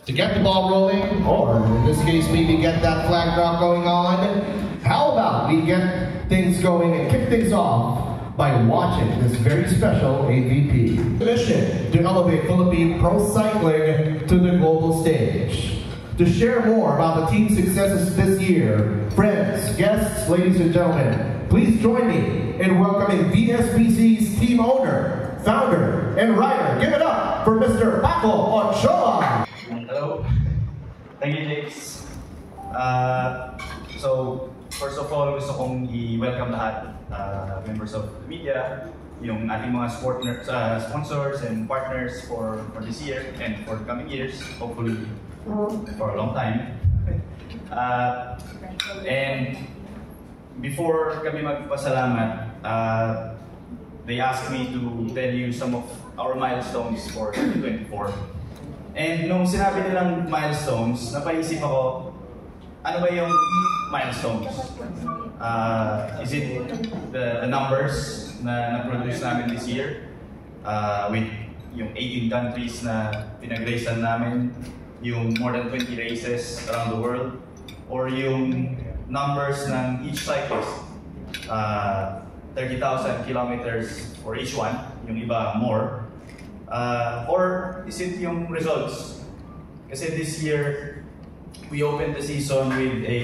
to get the ball rolling, or in this case, maybe get that flag drop going on, how about we get things going and kick things off by watching this very special AVP mission to elevate Philippine pro cycling to the global stage. To share more about the team's successes this year, friends, guests, ladies and gentlemen, please join me in welcoming VSBC's team owner, founder, and rider. Give it up for Mr. Paco Ochoa. Hello. Thank you, Jakes. So, first of all, gusto kong i-welcome lahat, members of the media, yung ating mga sponsors and partners for this year and for the coming years, hopefully for a long time. And before kami magpasalamat, they asked me to tell you some of our milestones for 2024. And nung sinabi nilang milestones, napaisip ako, ano ba yung milestones? Is it the numbers na na-produce namin this year? With yung 18 countries na pinag-racean namin, yung more than 20 races around the world, or yung numbers ng each cyclist, 30,000 kilometers for each one, yung iba more, or is it yung results? Kasi this year, we opened the season with a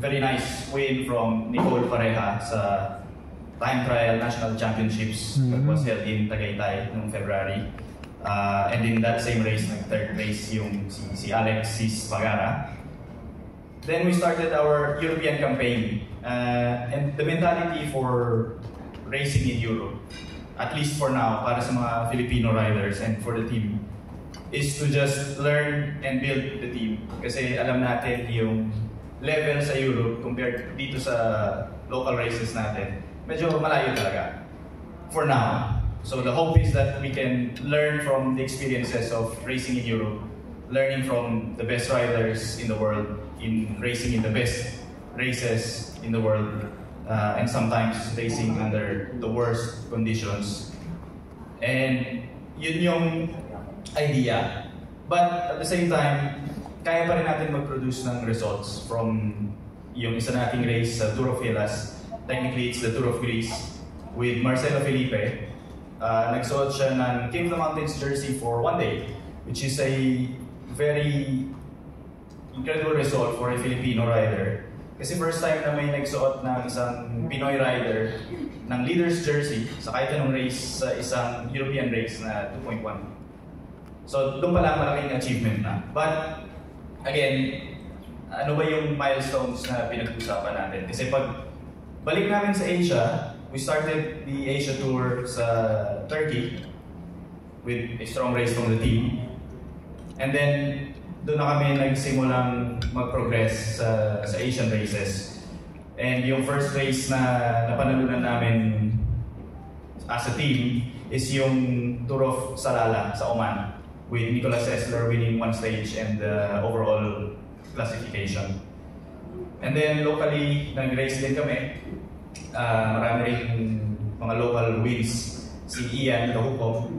very nice win from Nicole Pareja sa Time Trial National Championships that was held in Tagaytay noong February. And in that same race, third place yung si Alexis Pagara. Then we started our European campaign. And the mentality for racing in Europe, at least for now, para sa mga Filipino riders and for the team, is to just learn and build the team. Kasi alam natin yung level sa Europe compared dito sa local races natin, medyo malayo talaga. For now. So the hope is that we can learn from the experiences of racing in Europe, learning from the best riders in the world, in racing in the best races in the world, and sometimes racing under the worst conditions. And yun yung idea. But at the same time, kaya pa rin natin mag-produce ng results from yung isa nating race sa Tour of Hellas. Technically, it's the Tour of Greece with Marcelo Felipe. Nagsuot siya ng King of the Mountains jersey for one day, which is a very incredible result for a Filipino rider. Kasi first time na may nagsuot ng isang Pinoy rider ng leader's jersey sa kahit anong race sa isang European race na 2.1. So doon pala malaking achievement na. But again, ano ba yung milestones na pinag-usapan natin? Kasi pag balik namin sa Asia, we started the Asia Tour sa Turkey with a strong race from the team. And then, doon na kami nagsimulang mag-progress sa Asian races. And yung first race na napanalunan namin as a team is yung Tour of Salalah sa Oman, with Nicolas Sessler winning one stage and the overall classification. And then locally, nag-race din kami. Marami rin mga local wins. Si Ian Kahuko.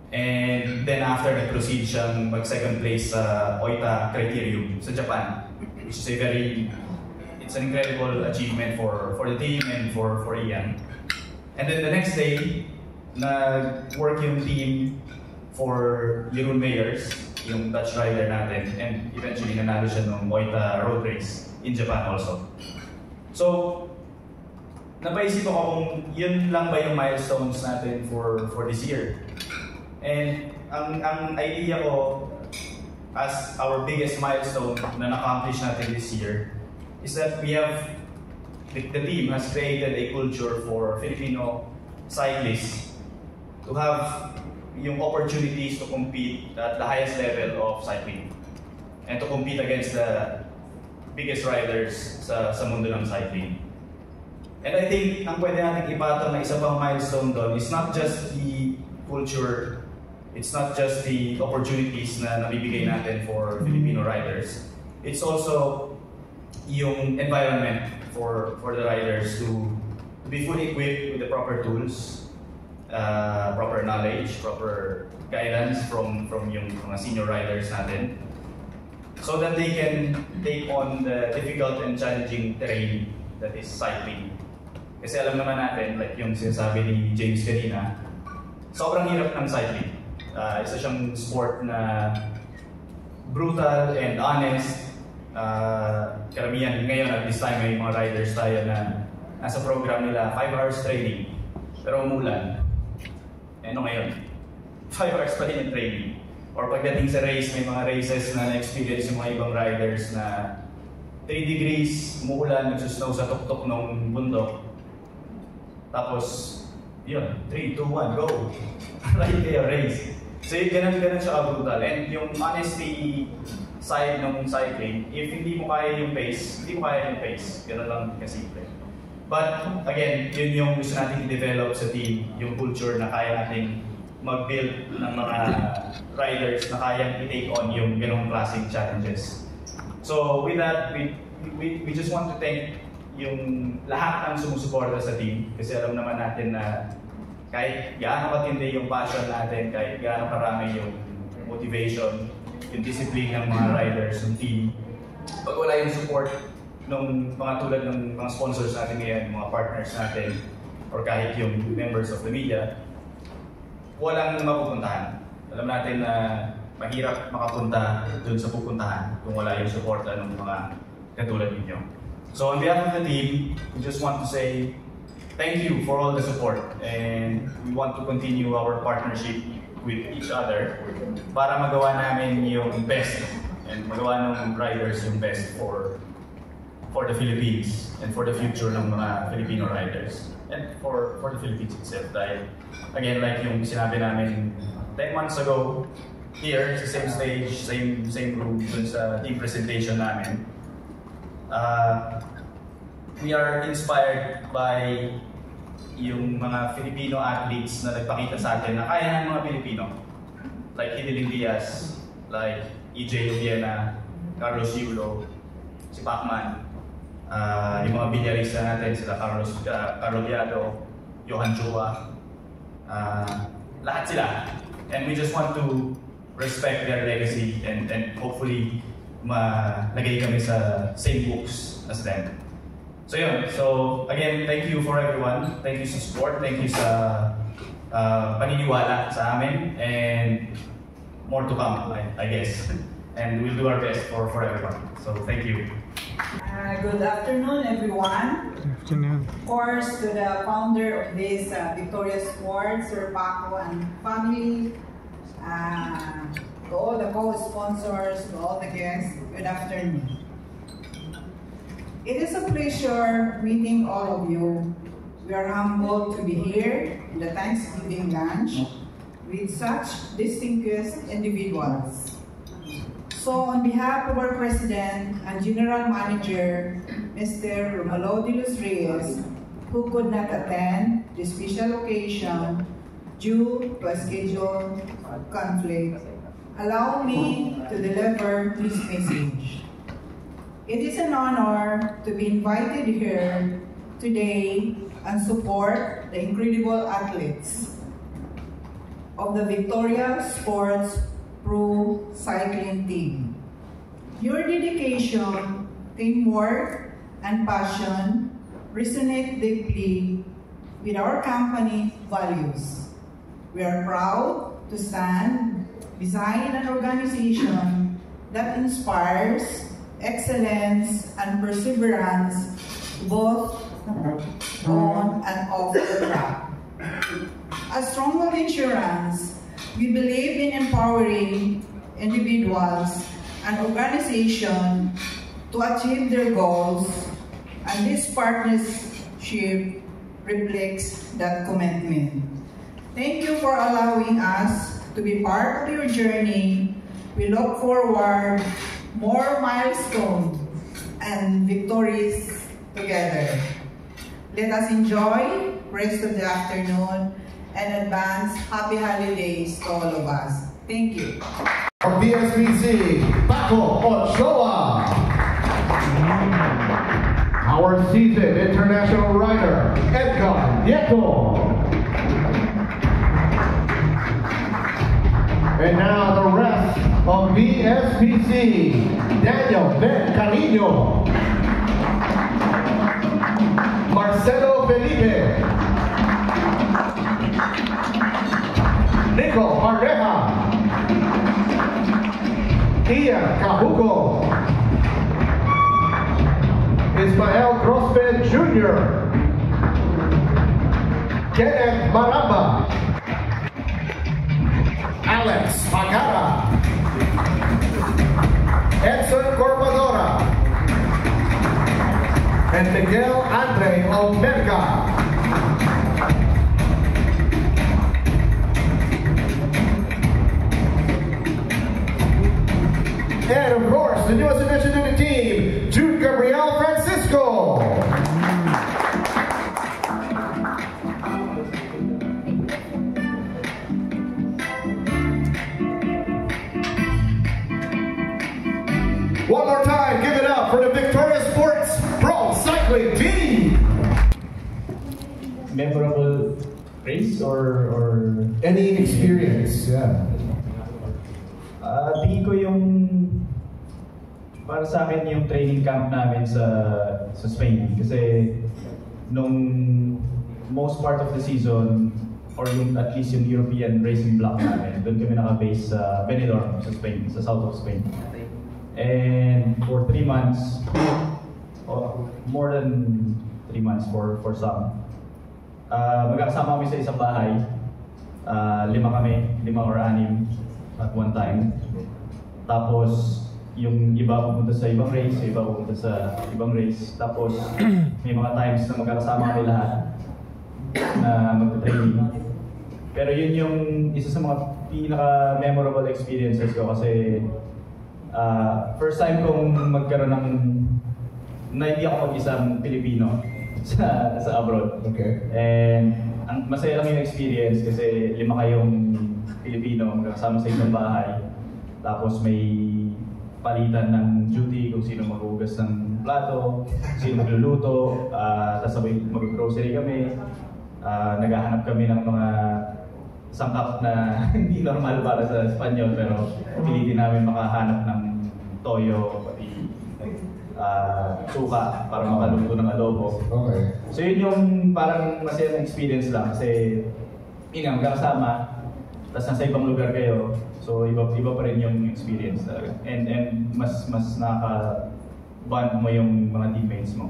And then after, nag-proceed siyang mag-second place sa Oita Criterium sa Japan, which is it's an incredible achievement for the team and for Ian. And then the next day, nag-work yung team for Jeroen Meyers, yung Dutch rider natin, and eventually nanalo siya ng Oita road race in Japan also. So, napaisip ako kung yun lang ba yung milestones natin for this year. And ang idea ko as our biggest milestone na na-accomplish natin this year is that the team has created a culture for Filipino cyclists to have yung opportunities to compete at the highest level of cycling and to compete against the biggest riders sa mundo ng cycling. And I think ang pwede natin ipatong na isa pang milestone doon is not just the culture, it's not just the opportunities na nabibigay natin for Filipino riders. It's also yung environment for the riders to be fully equipped with the proper tools, proper knowledge, proper guidance from yung mga senior riders natin, so that they can take on the difficult and challenging terrain that is cycling. Kasi alam naman natin, like yung sinasabi ni James kanina, sobrang hirap ng cycling. Isa siyang sport na brutal and honest. Karamihan ngayon at this time may mga riders tayo na nasa program nila 5 hours training, pero umulan. Ano ngayon? 5 hours pa din yung training. Or pagdating sa race, may mga races na na-experience yung mga ibang riders na 3 degrees, umuulan, nagsusnow sa tuktok ng bundok. Tapos, yun, 3, 2, 1, go! Ride kayo, race. So yun, ganun siya ka-brutal. And yung honesty side ng cycling, if hindi mo kaya yung pace, hindi mo kaya yung pace. Ganun lang kasimple. But again, yun yung gusto natin i-develop sa team, yung culture na kaya natin mag-build ng mga riders na kayang i-take on yung ganong klaseng challenges. So with that, we just want to thank yung lahat ng sumusuporta sa team, kasi alam naman natin na kahit gaano katindi yung passion natin, kahit gaano karami yung motivation, yung discipline ng mga riders, ng team, pag wala yung support ng mga tulad ng mga sponsors natin ngayon, mga partners natin, or kahit yung members of the media, walang mapupuntahan. Alam natin na mahirap makapunta dun sa pupuntahan kung wala yung suporta ng mga katulad ninyo. So on behalf of the team, we just want to say thank you for all the support, and we want to continue our partnership with each other para magawa namin yung best and magawa ng riders yung best for the Philippines and for the future ng mga Filipino riders and for the Philippines itself. Dahil again, like yung sinabi namin 10 months ago here sa same stage, same room dun sa team presentation namin, we are inspired by yung mga Filipino athletes na nagpakita sa atin na kaya ng mga Pilipino, like Hideling Diaz, like EJ Obiena, Carlos Yulo, si Pacman, yung mga bilyarista natin, sila Carlo Biado, Johan Chua, lahat sila. And we just want to respect their legacy and hopefully malagay kami sa same books as them. So yun, so again, thank you for everyone. Thank you sa support, thank you sa paniniwala sa amin, and more to come, I guess. And we'll do our best for everyone. So thank you. Good afternoon, everyone. Good afternoon. Of course, to the founder of this Victoria Sports, Sir Paco and family, to all the co-sponsors, to all the guests, good afternoon. It is a pleasure meeting all of you. We are humbled to be here in the Thanksgiving lunch with such distinguished individuals. So on behalf of our President and General Manager, Mr. Romalo de los Reyes, who could not attend this special occasion due to a schedule conflict, allow me to deliver this message. It is an honor to be invited here today and support the incredible athletes of the Victoria Sports Pro Cycling Team. Your dedication, teamwork, and passion resonate deeply with our company values. We are proud to stand beside an organization that inspires excellence and perseverance both on and off the track. As Stronghold Insurance, we believe in empowering individuals and organizations to achieve their goals, and this partnership reflects that commitment. Thank you for allowing us to be part of your journey. We look forward more milestones and victories together. Let us enjoy the rest of the afternoon and advance happy holidays to all of us. Thank you. From BSBC, Paco Ochoa. Our seasoned international rider, Edgar Nieto. SPC, Daniel Ben Carino. Marcelo Felipe. Nico Pareja. Ian Cajuco. Ismael Grossman Jr. Kenneth Maramba. Alex Pagara. Edson Corpadora. And Miguel Andre Omerga. And of course, the newest addition to the team, Jude Gabriel Francisco. One more time, give it up for the Victoria Sports Pro Cycling Team. Memorable race or Any experience, yeah. tingin ko yung para sa akin yung training camp namin sa Spain kasi nung most part of the season or yung at least yung European racing block namin, doon kami naka-base sa Benidorm sa Spain, sa south of Spain. And for 3 months, or more than 3 months for some, magkakasama kami sa isang bahay. 5 or 6 at one time. Tapos yung iba pupunta sa ibang race, iba pupunta sa ibang race. Tapos may mga times na magkakasama kami lahat na magta-training. Pero yun yung isa sa mga pinaka-memorable experiences ko kasi first time kong magkaroon ng na hindi ako mag-isang Pilipino sa abroad. Okay. And ang masaya lang yung experience kasi 5 kayong Pilipino magkakasama sa isang bahay. Tapos may palitan ng duty kung sino maghugas ng plato, sino magluluto, tapos sabay mag-grocery kami. Naghahanap kami ng mga sangkap na hindi normal para sa Espanyol pero pilitin namin makahanap ng toyo, pati suka para makaluto ng adobo. Okay. So yun yung parang masayang experience lang kasi magkakasama, tapos nasa ibang lugar kayo, so iba pa rin yung experience talaga. And mas nakaka-bond mo yung mga teammates mo.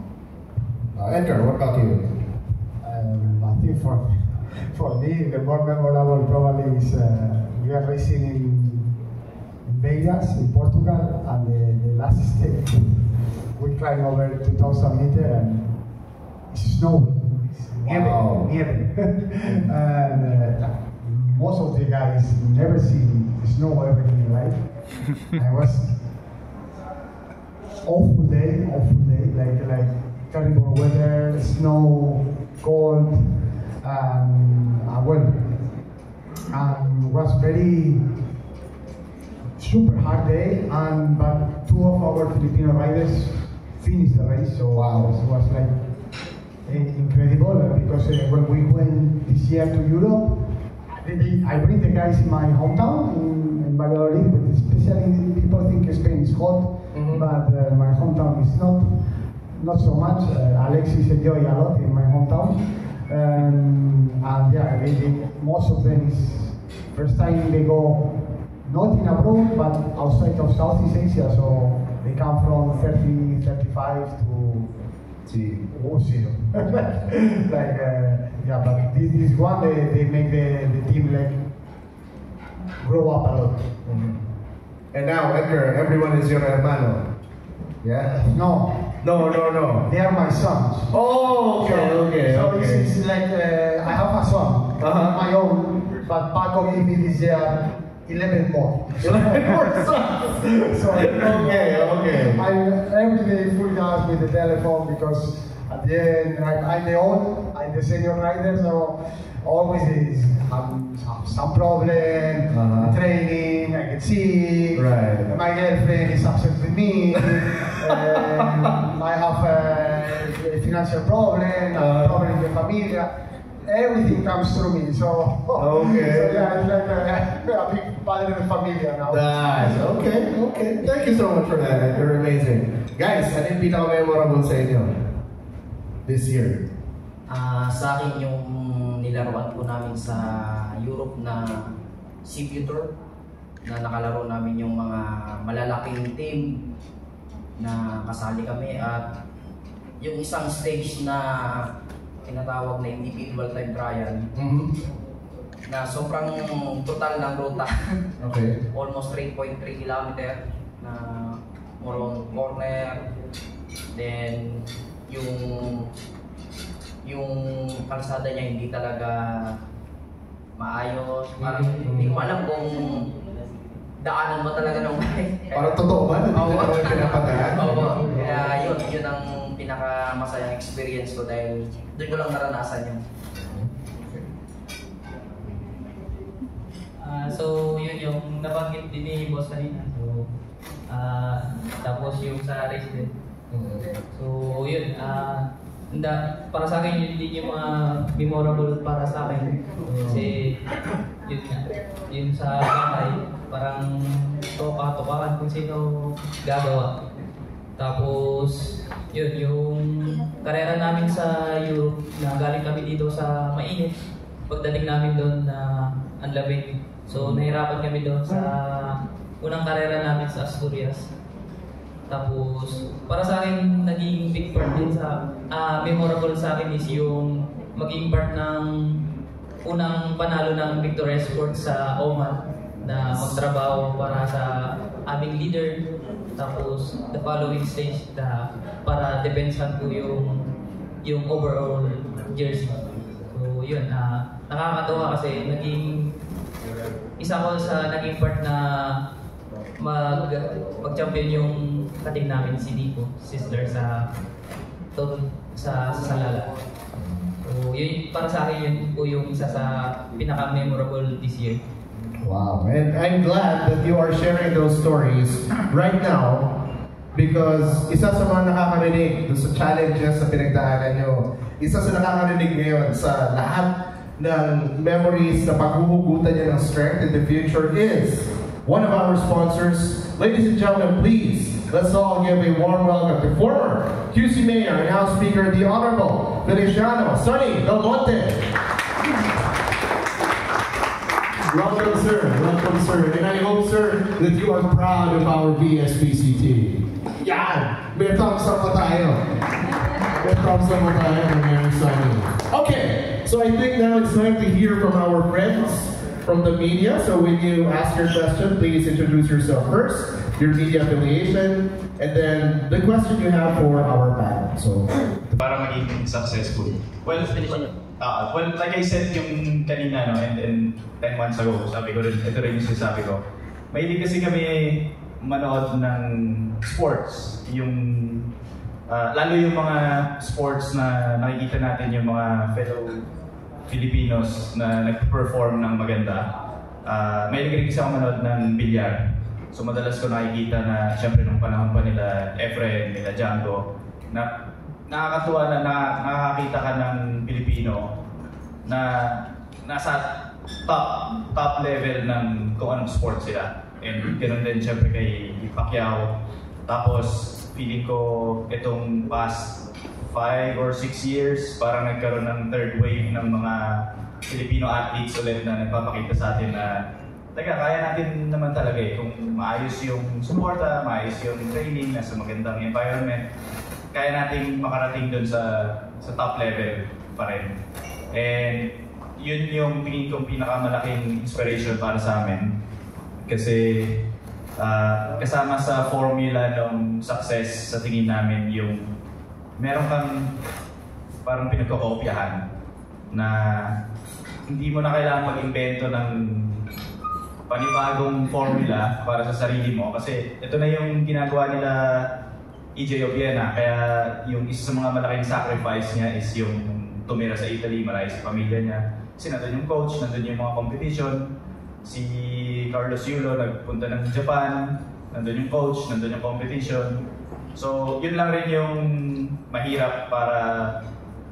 Edgar, what about you? I think for me, the more memorable probably is we are racing in Vegas, in Portugal, and the last stage we climbed over 2,000 meters and it's snowing. Wow. And most of the guys never seen snow ever in their life. I was awful day, like terrible weather, snow, cold, and was very super hard day. But 2 of our Filipino riders finished the race, so it was like incredible because when we went this year to Europe, I bring the guys in my hometown in Valladolid, but especially people think Spain is hot, but my hometown is not so much. Alexis enjoy a lot in my hometown, and yeah, most of them is first time they go not in abroad but outside of Southeast Asia, so they come from 30, 35 to zero. Yeah, but this one they make the team like grow up a lot. And now, Edgar, everyone is your hermano. Yeah? No, they are my sons. Oh, okay. So it's like I have a son, my own, but Paco gave me this year 11 more. 11 more sons. So Okay. I every day fully ask with the telephone because at the end I'm the senior rider, so always is have some problem, training, I get sick, Right. my girlfriend is upset with me, I have a financial problem, problem in the family. Everything comes through me, so Okay. so yeah, it's like a big padre de familia now. Nice. Okay, okay. Thank you so much for that. You're amazing. Guys, ano yung pinaka-memorable sa inyo this year? Sa akin yung nilaruan po namin sa Europe na Cebu Tour na nakalaro namin yung mga malalaking team na kasali kami at yung isang stage na tinatawag na individual time trial na sobrang total ng ruta. Okay. Almost 3.3 kilometer na more on corner, then yung kalsada niya hindi talaga maayos. Parang hindi ko alam kung daanan mo talaga ng bahay. Parang totoo ba? Hindi Oo. ka naman pinapadaan? Oo. Kaya yun ang pinakamasayang experience ko dahil doon ko lang naranasan yun. So yun yung nabanggit din ni Boss kanina. So tapos yung sa race din. So yun, para sa akin yun din yung mga memorable para sa akin. Kasi yun nga, yun sa bahay, parang toka-tokahan kung sino gagawa. Tapos yun, yung karera namin sa Europe na galing kami dito sa mainit. Pagdating namin doon na ang lamig. So nahirapan kami doon sa unang karera namin sa Asturias. Tapos para sa akin naging big part din sa memorable sa akin is yung maging part ng unang panalo ng Victoria Sports sa Oman na magtrabaho para sa aming leader. Tapos the following stage para depensan ko yung overall jersey. So yun, nakakatuwa kasi isa ko sa naging part na mag-champion yung kating namin si Nico, sister sa Salala. So yun, para sa akin yun po yung isa sa pinaka-memorable this year. Wow, and I'm glad that you are sharing those stories right now because isa sa mga nakakarinig sa challenges na pinagdaanan nyo, isa sa nakakarinig ngayon sa lahat ng memories na paghuhugutan niya ng strength in the future is one of our sponsors. Ladies and gentlemen, please, let's all give a warm welcome to former QC Mayor and House Speaker, the Honorable Feliciano Sonny Del Monte. Welcome, sir. Welcome, sir. And I hope, sir, that you are proud of our BSPCT. Yan! May thumbs up pa tayo. May thumbs up pa tayo ng Mayor Sonny. Okay, so I think now it's time to hear from our friends from the media. So when you ask your question, please introduce yourself first, your media affiliation, and then the question you have for our panel. So, para maging successful. Well, like I said yung kanina, no, and 10 months ago, sabi ko rin, ito rin yung sinasabi ko. Mahilig kasi kami manood ng sports. Lalo yung mga sports na nakikita natin yung mga fellow Filipinos na nag-perform ng maganda. Mahilig rin kasi ako manood ng bilyar. So madalas ko nakikita na siyempre nung panahon pa nila Efren, nila Django, na nakakatuwa na nakakita ka ng Pilipino na nasa top level ng kung anong sport sila. And ganoon din siyempre kay Pacquiao. Tapos feeling ko itong past 5 or 6 years parang nagkaroon ng third wave ng mga Filipino athletes ulit na nagpapakita sa atin na teka, kaya natin naman talaga kung maayos yung suporta, maayos yung training, nasa magandang environment, kaya nating makarating dun sa top level pa rin. And yun yung tingin kong pinakamalaking inspiration para sa amin. Kasi kasama sa formula ng success sa tingin namin yung meron kang parang pinagkokopyahan na hindi mo na kailangan mag-invento ng panibagong formula para sa sarili mo. Kasi ito na yung ginagawa nila EJ Obiena. Kaya yung isa sa mga malaking sacrifice niya is yung tumira sa Italy, marami sa pamilya niya. Kasi nandun yung coach, nandun yung mga competition. Si Carlos Yulo nagpunta ng Japan, nandun yung coach, nandun yung competition. So yun lang rin yung mahirap para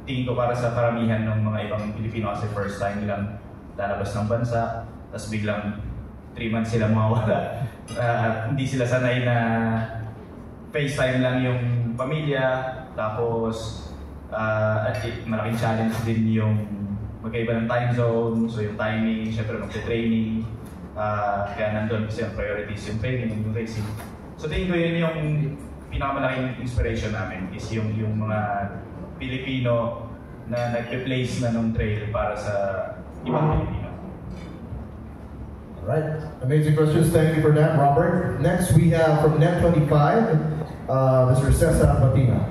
tingin ko para sa karamihan ng mga ibang Pilipino kasi first time nilang lalabas ng bansa, tapos biglang 3 months sila mawawala. Hindi sila sanay na FaceTime lang yung pamilya, tapos at malaking challenge din yung magkaiba ng time zone, so yung timing, syempre magte-training, kaya nandun kasi ang priorities yung training and yung racing. So tingin ko yun yung pinakamalaking inspiration namin is yung mga Pilipino na nagpe-place na nung trail para sa ibang Pilipino. Alright, amazing questions. Thank you for that, Robert. Next, we have from Net25, Mr. Cesar Batina.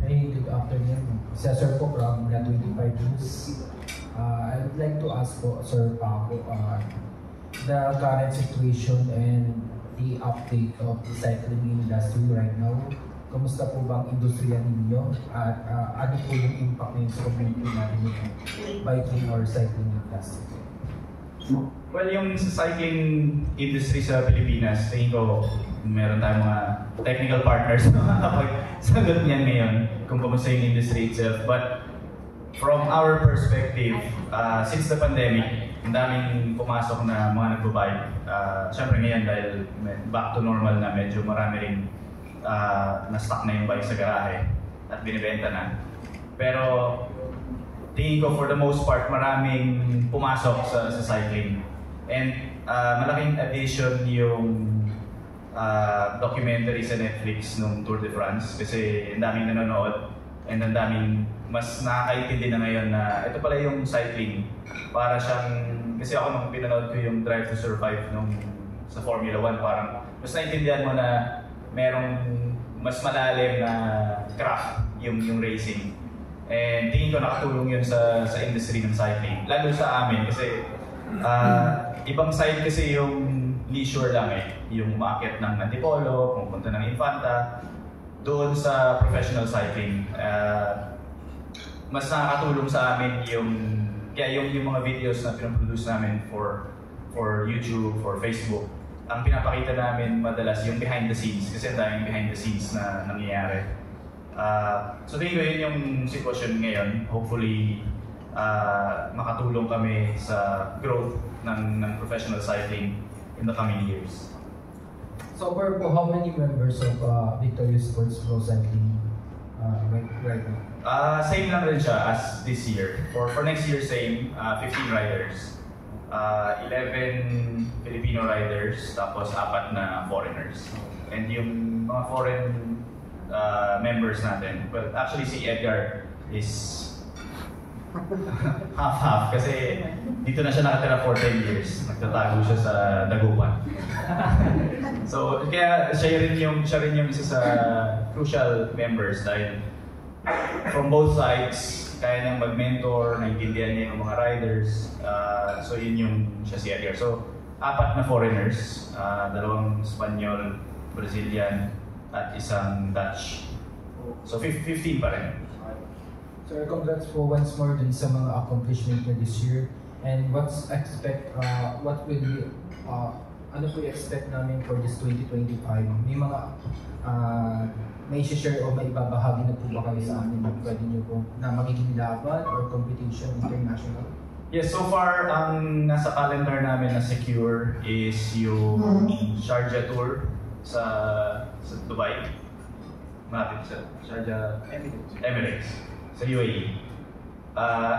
Hey, good afternoon. Cesar po from Net25 News. I would like to ask po, Sir Paco, the current situation and the update of the cycling industry right now. Kamusta po ba ang industriya ninyo? At ano po yung impact na yung sa community natin yung biking or cycling industry? Well, yung sa cycling industry sa Pilipinas, tingin ko meron tayong mga technical partners na makakapagsagot niyan ngayon kung kamusta yung industry itself. But from our perspective, since the pandemic, ang daming pumasok na mga nagbabike. Siyempre ngayon dahil back to normal na, medyo marami rin na-stock na yung bike sa garahe at binibenta na. Pero tingin ko for the most part, maraming pumasok sa cycling. And malaking addition yung documentary sa Netflix nung Tour de France kasi ang daming nanonood and ang daming mas nakakaintindi na ngayon na ito pala yung cycling. Para siyang, kasi ako nung pinanood ko yung Drive to Survive nung sa Formula 1, parang mas naintindihan mo na merong mas malalim na craft yung racing. And tingin ko nakatulong yun sa industry ng cycling. Lalo sa amin kasi ibang side kasi yung leisure lang eh. Yung umakyat ng Antipolo, pumunta ng Infanta. Doon sa professional cycling, mas nakakatulong sa amin yung mga videos na pinaproduce namin for YouTube, for Facebook. Ang pinapakita namin madalas yung behind the scenes kasi ang daming behind the scenes na nangyayari. So tingin ko yun yung sitwasyon ngayon. Hopefully, makatulong kami sa growth ng professional cycling in the coming years. So far po, how many members of Victorious Sports Pro Cycling right now? Same lang rin siya as this year. For next year, same. 15 riders. 11 Filipino riders, tapos 4 na foreigners. And yung mga foreign members natin, well, actually si Edgar is half-half kasi dito na siya nakatira for 10 years. Nagtatago siya sa Dagupan. So, kaya siya rin yung isa sa crucial members dahil from both sides, kaya niyang mag-mentor, naiintindihan niya yung mga riders. So yun yung siya si Edgar. So 4 na foreigners, 2 Espanyol, Brazilian, at 1 Dutch. So 15 pa rin. Sir, congrats po once more dun sa mga accomplishment niyo this year. And ano po i-expect namin for this 2025? May mga may share o may ibabahagi na po ba kayo sa amin na pwede nyo po na magiging laban or competition international? Yes, so far, ang nasa calendar namin na secure is yung Sharjah Tour sa Dubai. Malapit sa Sharjah Emirates, sa UAE.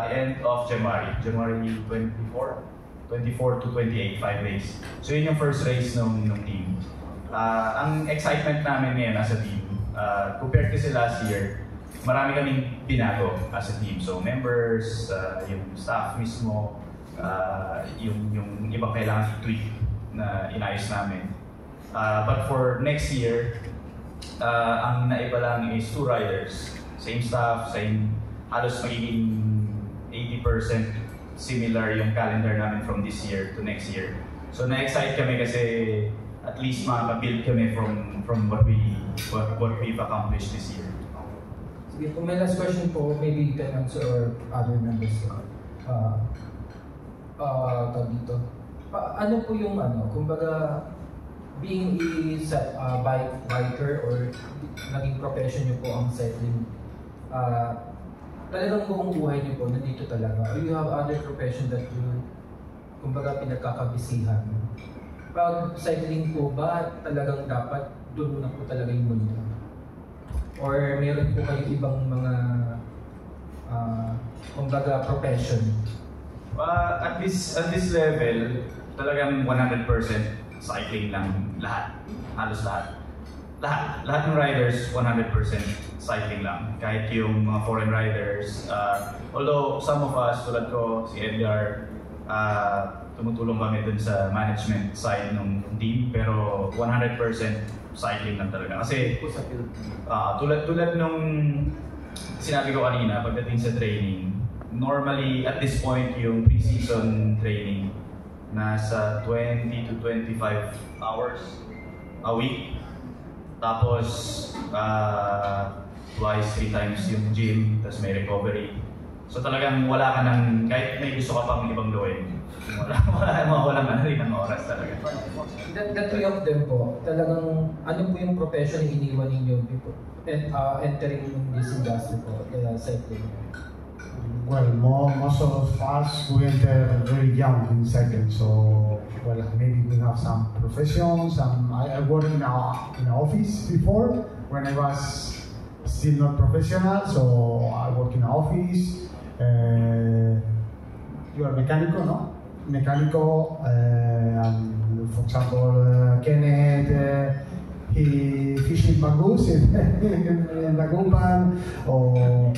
End of January 24 to 28, 5 days. So yun yung first race ng team. Ang excitement namin ngayon as a team, compared kasi last year, marami kaming binago as a team. So members, yung staff mismo, yung ibang kailangan i-tweak na inayos namin. But for next year, ang naiba lang is 2 riders. Same staff, halos magiging 80% similar yung calendar namin from this year to next year. So na-excite kami kasi at least makaka-build kami from what we've accomplished this year. Sige, kung may last question po, maybe you can answer or other members dito. Ano po yung kumbaga being a biker or naging profession niyo po ang cycling, talagang buong buhay niyo po nandito talaga, or you have other profession that you kumbaga pinagkakabisihan. Pag cycling po ba talagang dapat doon na po talaga yung mundo? Or meron po kayong ibang mga kumbaga profession? At this level, talagang 100% cycling lang lahat. Halos lahat. Lahat ng riders, 100% cycling lang. Kahit yung mga foreign riders. Although some of us, tulad ko, si Edgar, tumutulong kami dun sa management side ng team. Pero 100% cycling lang talaga. Kasi tulad nung sinabi ko kanina, pagdating sa training, normally at this point yung pre-season training nasa 20 to 25 hours a week. Tapos twice, 3 times yung gym, tapos may recovery. So talagang wala ka nang, kahit may gusto ka pang ibang gawin, walang ano rin ang oras talaga. That three of them po, talagang ano po yung profession na iniwan ninyo before entering this industry po, cycling? Well, most of us we enter very young in cycling, so well maybe we have some professions. I worked in an office before when I was still not professional, so I work in an office. You are mechanical, no? Mechanical, and for example, Kenneth, he fishing bagus in Dagupan, or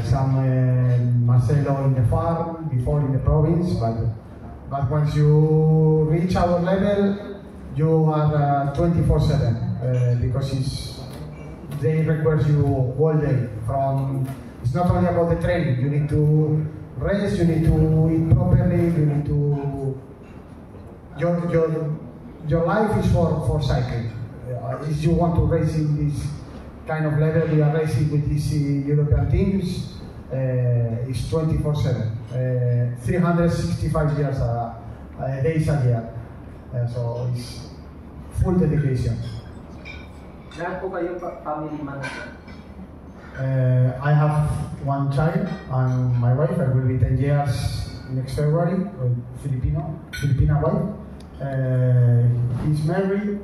some Marcelo in the farm, before in the province, but once you reach our level, you are 24/7 because they require you all day. It's not only about the training, you need to rest, you need to eat properly, you need to your life is for cycling. If you want to race in this kind of level, we are racing with these European teams. It's 24/7, 365 days a year. So it's full dedication. Lahat po kayo family man? I have one child and my wife. I will be 10 years next February. Filipina wife. He's married.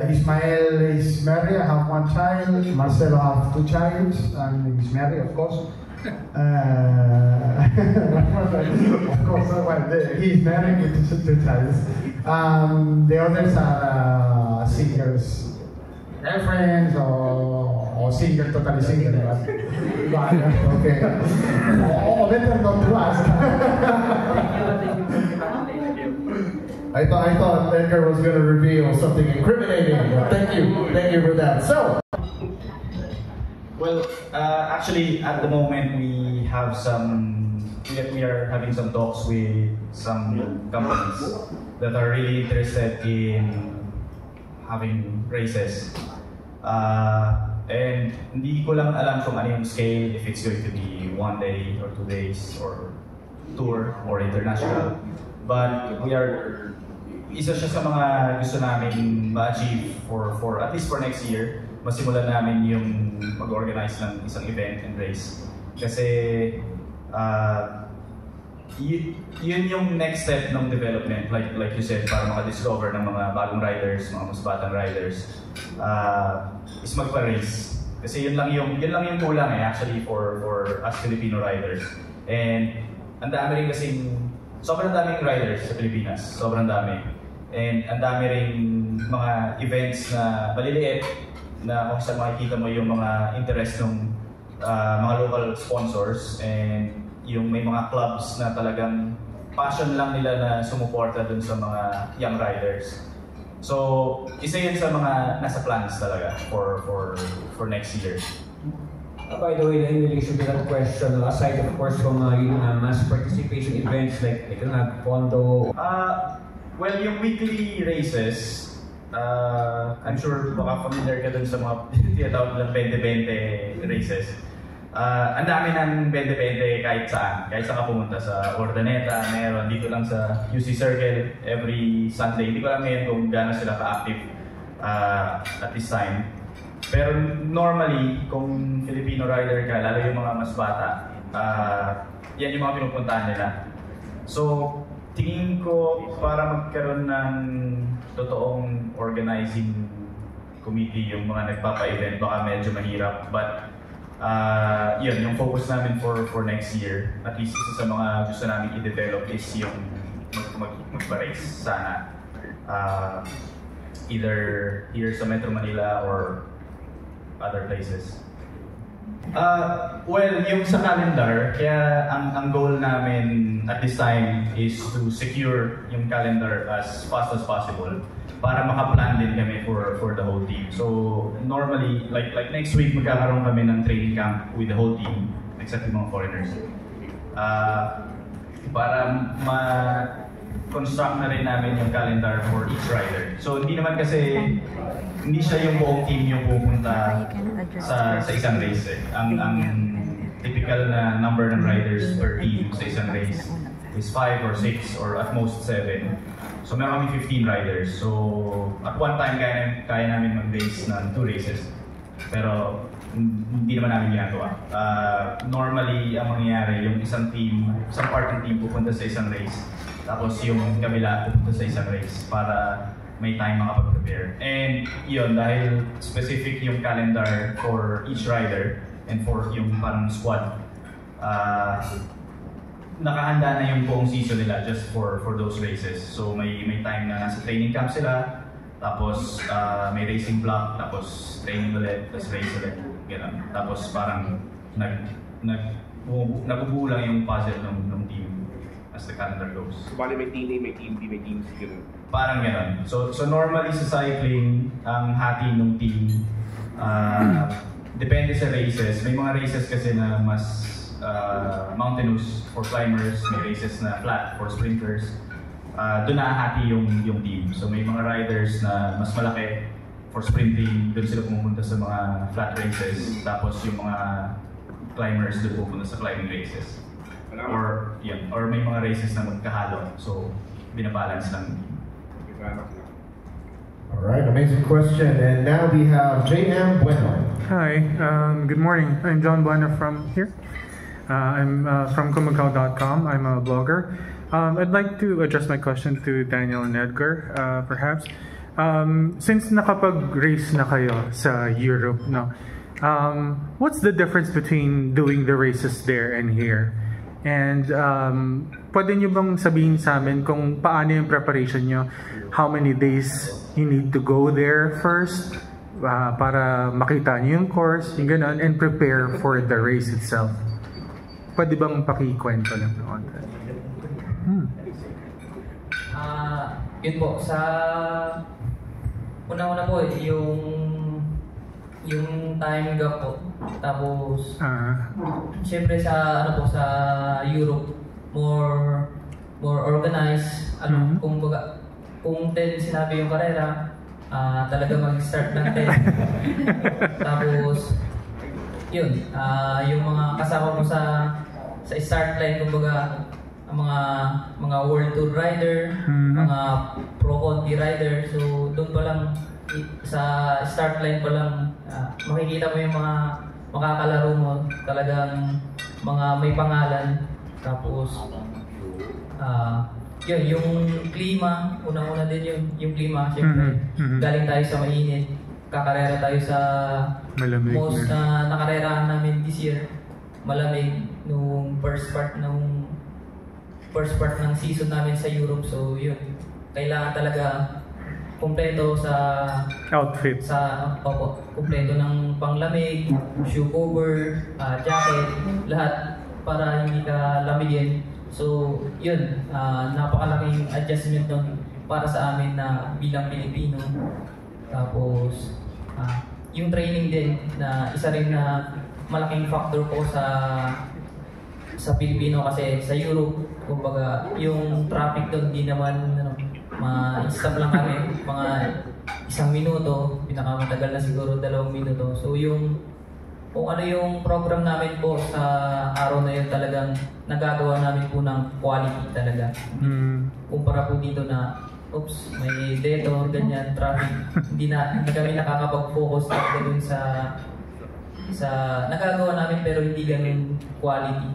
Ismael is married. I have one child. Marcelo have 2 children, and he's married, of course. Of course, well, he's married with 2 children. The others are singles, girlfriends, or single, totally single. But okay. Oh, better not to ask. I thought Edgar was going to reveal something incriminating. Thank you for that. So, well, actually, at the moment we have we are having some talks with some companies that are really interested in having races. And hindi ko lang alam kung ano yung scale, if it's going to be 1 day or 2 days or tour or international. But isa siya sa mga gusto namin ma-achieve for at least for next year. Masimulan namin yung mag-organize ng isang event and race. Kasi yun yung next step ng development, like you said, para maka-discover ng mga bagong riders, mga mas batang riders, is magpa-race. Kasi yun lang yung kulang actually for us Filipino riders. And ang dami rin kasing sobrang daming riders sa Pilipinas, sobrang dami. And ang dami rin mga events na maliliit na kung saan makikita mo yung mga interest ng mga local sponsors and yung may mga clubs na talagang passion lang nila na sumuporta dun sa mga young riders. So, isa yun sa mga nasa plans talaga for next year. By the way, in relation to that question, aside of course from mass participation events like Pondo. Well, yung weekly races, I'm sure baka familiar ka dun sa mga tinatawag ng 20-20 races. Ang dami ng 20-20 kahit saan ka pumunta sa Ordaneta, meron dito lang sa UC Circle every Sunday. Hindi ko alam ngayon kung gaano sila ka-active at this time. Pero normally, kung Filipino rider ka, lalo yung mga mas bata, yan yung mga pinupuntahan nila. So, tingin ko para magkaroon ng totoong organizing committee yung mga nagpapa-event, baka medyo mahirap. But, yun, yung focus namin for next year, at least isa sa mga gusto namin i-develop is yung magpa-race sana. Either here sa Metro Manila or other places. Well, yung sa calendar, kaya ang goal namin at this time is to secure yung calendar as fast as possible para maka-plan din kami for the whole team. So normally, like next week, magkakaroon kami ng training camp with the whole team, except yung mga foreigners. Para ma-construct na rin namin yung calendar for each rider. So hindi naman kasi, hindi siya yung buong team yung pupunta sa isang race. Ang typical na number ng riders per team sa isang race is 5 or 6 or at most 7. So meron kami 15 riders. So at one time kaya namin mag-race ng 2 races. Pero hindi naman namin ginagawa. Normally ang mangyayari yung isang part ng team pupunta sa isang race. Tapos yung kabila pupunta sa isang race para may time makapag-prepare. And yun, dahil specific yung calendar for each rider and for yung parang squad, nakahanda na yung buong season nila just for those races. So may time na nasa training camp sila, tapos may racing block, tapos training ulit, tapos race ulit. Ganun. Tapos parang nabubuo lang yung puzzle ng team as the calendar goes. So bali may team A, may team B, may team C, gano'n? Parang gano'n. So normally sa cycling, ang hati ng team, depende sa races. May mga races kasi na mas mountainous for climbers, may races na flat for sprinters. Doon nahahati yung team. So may mga riders na mas malaki for sprinting, doon sila pumunta sa mga flat races. Tapos yung mga climbers doon pupunta sa climbing races. Or may mga races na magkahalo. So binabalance lang. All right, amazing question. And now we have J.M. Bueno. Hi, good morning. I'm John Bueno from here. I'm from Kumakaw.com. I'm a blogger. I'd like to address my question to Daniel and Edgar, perhaps. Since nakapag-race na kayo sa Europe, no? What's the difference between doing the races there and here? And pwede nyo bang sabihin sa amin kung paano yung preparation nyo? How many days you need to go there first para makita nyo yung course, yung ganun, and prepare for the race itself? Pwede bang pakikwento lang ng konti? Yun po, sa una-una po yung time gap po. Tapos syempre sa sa Europe more organized, kung 10 sinabi yung karera, talaga mag-start ng 10. Tapos yun, yung mga kasama mo sa start line, kumbaga ang mga world tour rider, mga pro conti rider. So doon pa lang sa start line pa lang makikita mo yung mga makakalaro mo, talagang mga may pangalan. Tapos yun, yung klima, unang-una din yung klima, syempre. Galing tayo sa mainit, kakarera tayo sa malamig most na nakarerahan namin this year, malamig nung first part ng season namin sa Europe. So yun, kailangan talaga kumpleto sa outfit, kumpleto ng panglamig, shoe cover, jacket, lahat para hindi ka lamigin. So yun, napakalaking adjustment nun para sa amin na bilang Pilipino. Tapos yung training din na isa rin na malaking factor ko sa Pilipino, kasi sa Europe, kumbaga yung traffic doon di naman ma-stop lang kami mga 1 minuto, pinakamatagal na siguro 2 minuto. So kung ano yung program namin po sa araw na yun, talagang nagagawa namin po ng quality talaga. Kumpara po dito na may detour, ganyan, traffic, hindi kami nakakapag-focus talaga dun sa nagagawa namin, pero hindi ganun quality.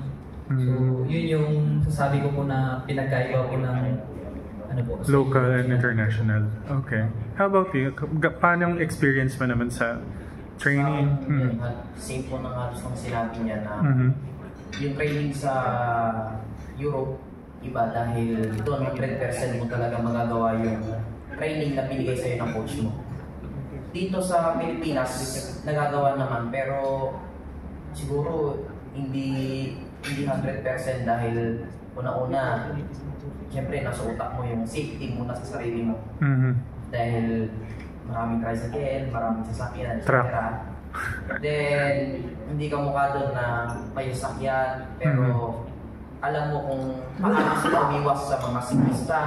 So, yun yung sasabi ko po na pinagkaiba po ng ano po. Local and international. Okay. How about you? Paano ang experience mo naman sa training? Same po ng halos ng sinabi niya na yung training sa Europe, iba dahil doon 100% mo talaga magagawa yung training na binigay sa'yo ng coach mo. Dito sa Pilipinas, nagagawa naman pero siguro hindi 100% dahil una-una, siyempre nasa utak mo yung safety muna sa sarili mo. Dahil maraming tricycle, maraming sasakyan, etc. Then, hindi ka mukha doon na may sasakyan, pero alam mo kung paano sila umiwas sa mga siklista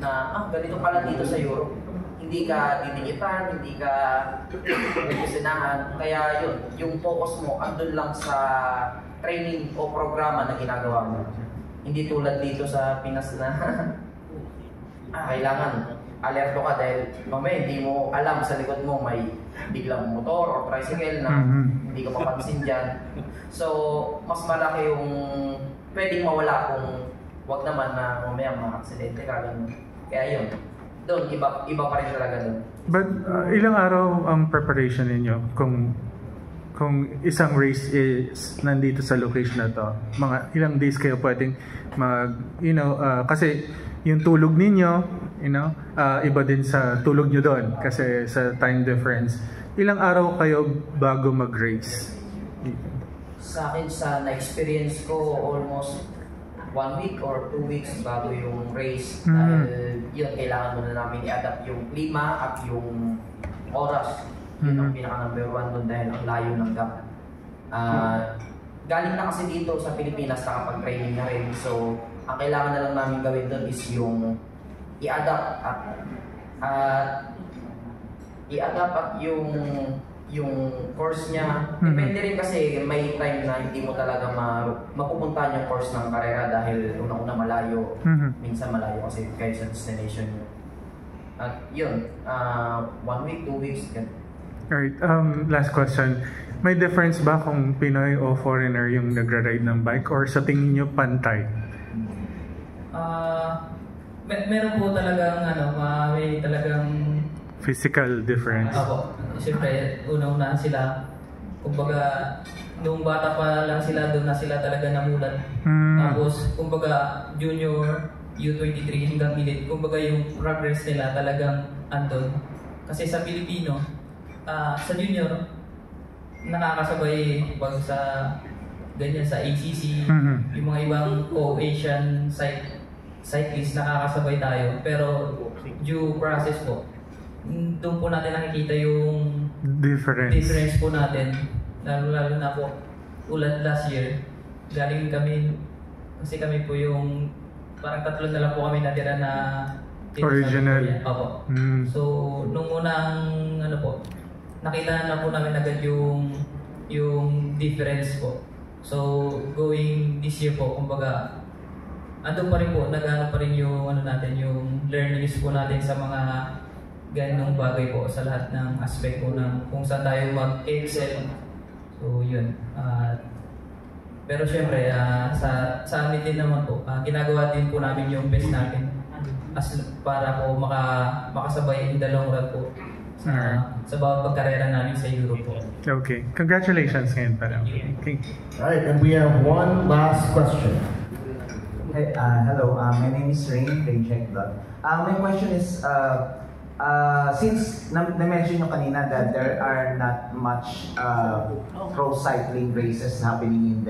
na ganito pala dito sa Europe. Hindi ka dinigitan, hindi ka kusinahan. Kaya yun, yung focus mo andun lang sa training o programa na ginagawa mo. Hindi tulad dito sa Pinas na kailangan alerto ka dahil mamaya hindi mo alam sa likod mo may biglang motor o tricycle na hindi ka mapansin dyan. So, mas malaki yung pwedeng mawala kung wag naman na mamaya ma-aksidente ka. Kaya yun, doon, iba pa rin talaga doon. But ilang araw ang preparation ninyo kung isang race is nandito sa location na to? Mga ilang days kayo pwedeng kasi yung tulog ninyo, iba din sa tulog nyo doon kasi sa time difference. Ilang araw kayo bago mag-race? Sa akin, sa na-experience ko, almost 1 week or 2 weeks bago yung race. Dahil yun, kailangan muna namin i-adapt yung klima at yung oras. Yun ang pinaka-number 1 doon dahil ang layo ng gap. Galing na kasi dito sa Pilipinas, nakapag-training na rin. So, ang kailangan na lang namin gawin doon is yung i-adapt at yung course niya. Depende rin kasi may time na hindi mo talaga mapupuntahan yung course ng karera dahil una-una malayo, minsan malayo kasi kayo sa destination nyo. At yun, 1 week, 2 weeks. Alright, last question. May difference ba kung Pinoy o foreigner yung nagra-ride ng bike or sa tingin nyo pantay? Meron po talagang may talagang physical difference. Siyempre, una-una sila. Kumbaga, nung bata pa lang sila, doon na sila talaga namulat. Tapos, kumbaga, junior, U23 hanggang elite, kumbaga yung progress nila talagang andun. Kasi sa Pilipino, sa junior, nakakasabay pag sa ganyan sa ACC, yung mga ibang Asian cyclist nakakasabay tayo. Pero due process po, doon po natin nakikita yung difference po natin. Lalo na po, ulat last year, galing kami, kasi kami po yung, parang 3 na lang po kami natira na original. Opo. So, nung unang, nakita na po namin agad yung difference po. So, going this year po, kumbaga, andun pa rin po, nag-ano pa rin yung natin, yung learnings po natin sa mga ganong bagay po sa lahat ng aspect po ng kung saan tayo mag-excel. So, yun. Pero syempre, sa amin din naman po, ginagawa din po namin yung best natin para po makasabay in the long run po sa bawat pagkarera namin sa Europe po. Okay. Congratulations ngayon pala. Okay. Alright, and we have one last question. Hey, hello, my name is Rain Checkblad. My question is, since na-mention nyo kanina that there are not much pro cycling races happening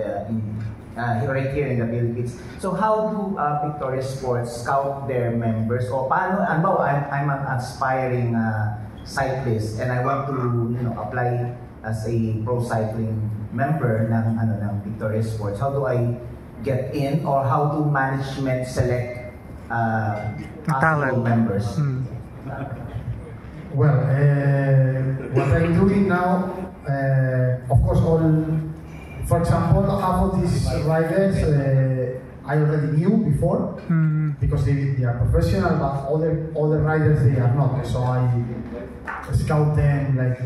right here in the Philippines, so how do Victoria Sports scout their members? O paano, I'm an aspiring cyclist and I want to apply as a pro cycling member ng Victoria Sports. How do I get in, or how do management select possible members? Well, what I'm doing now, of course, for example, half of these riders I already knew before because they are professional, but other riders they are not. So I scout them like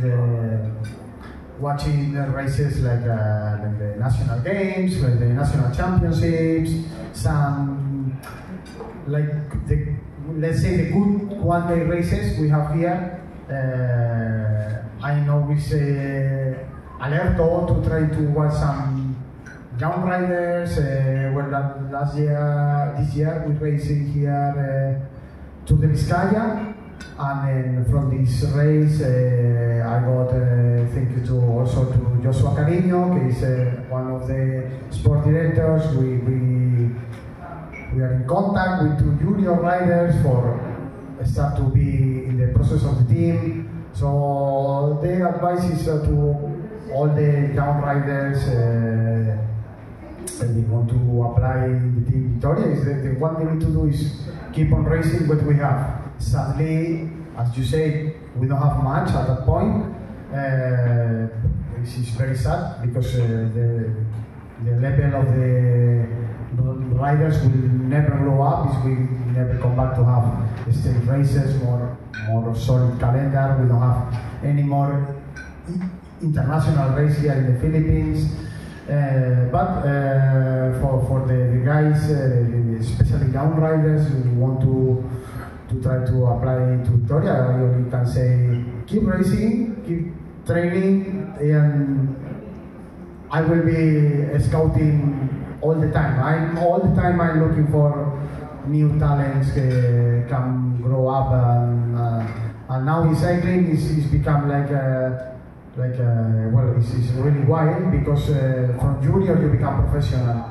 watching races like the national games, like the national championships, some like let's say the good one-day races we have here. I know we say Alerto to try to watch some young riders. This year we racing here to the Vizcaya, and then from this race I got thank you to also to Joshua Carino, who is one of the sport directors. We are in contact with 2 junior riders for start to be in the process of the team. So the advice is to all the young riders that they want to apply the team Victoria. Is the one they need to do is keep on racing what we have. Sadly, as you say, we don't have much at that point. This is very sad because the level of the riders will never grow up if we never come back to have state races, more solid calendar. We don't have any more international race here in the Philippines. But for the guys, especially young riders, we want to try to apply to Victoria. I only can say keep racing, keep training, and I will be scouting all the time. I'm looking for new talents can grow up, and now in cycling is become it's really wild because from junior you become professional.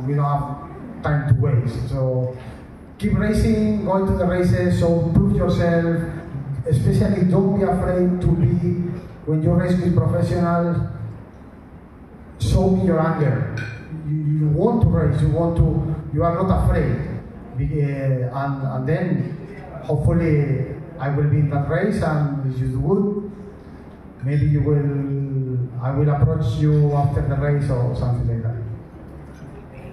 We don't have time to waste. So keep racing, go to the races, so prove yourself. Especially don't be afraid to be, when you race with professionals, show me your anger. You want to race, you are not afraid. And then hopefully I will be in that race, and if you do good, maybe I will approach you after the race or something like that.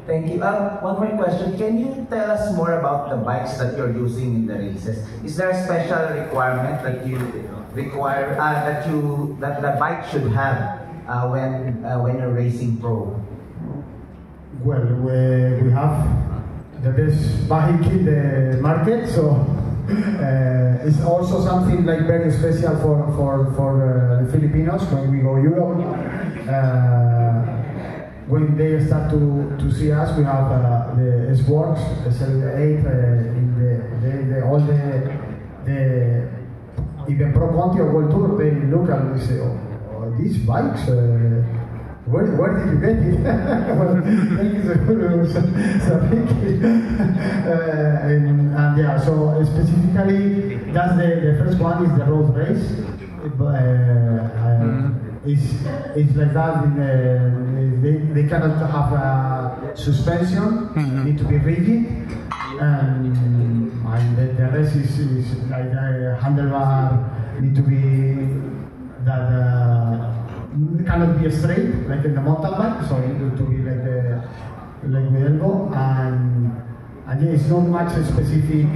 Thank you. One more question. Can you tell us more about the bikes that you're using in the races? Is there a special requirement that you require that the bike should have when you're racing pro? Well, we have the best bike in the market, so it's also something like very special for the Filipinos when we go Europe. When they start to see us, we have the S-Works, SL8, even Pro Conti or World Tour, they look and we say, oh these bikes, where did you get it? And yeah, so specifically, that's the first one is the road race. It's like that. They cannot have suspension. Need to be rigid, and the rest is like handlebar need to be that cannot be straight like in the mountain bike. So it need to be like the elbow, and yeah, it's not much specific.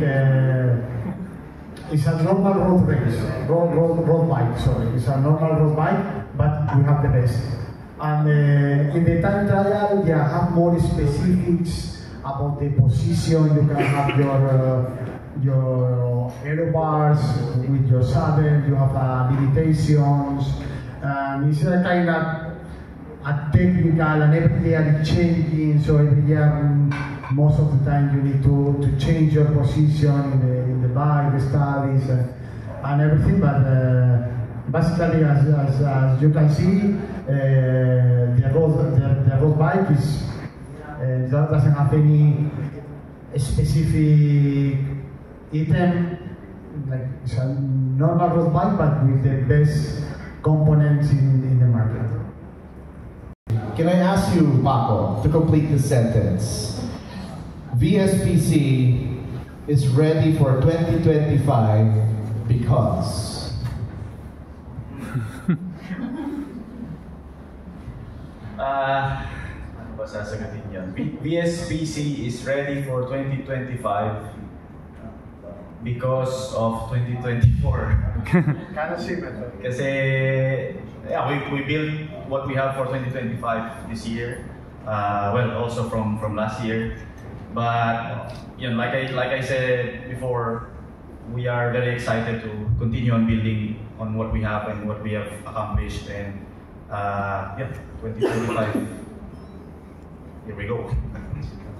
It's a normal road race, road bike. Sorry, it's a normal road bike, but we have the best. And in the time trial, they have more specifics about the position. You can have your aero bars with your saddle. You have limitations. It's a kind of a technical, and every year it's changing. So every year, most of the time, you need to change your position in the bike, the studies, and everything. But basically, as you can see, the road bike doesn't have any specific item. Like it's a normal road bike, but with the best components in the market. Can I ask you, Paco, to complete the sentence? VSPC is ready for 2025 because... ano ba sasagutin yan? VSPC is ready for 2025 because of 2024. Kasi yeah, we built what we have for 2025 this year. Well, also from last year. But you know, like I said before, we are very excited to continue on building on what we have and what we have accomplished. And yeah, 2025. Here we go.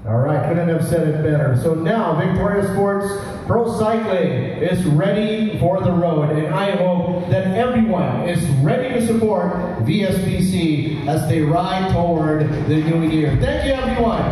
All right, couldn't have said it better. So now, Victoria Sports Pro Cycling is ready for the road, and I hope that everyone is ready to support VSBC as they ride toward the new year. Thank you, everyone.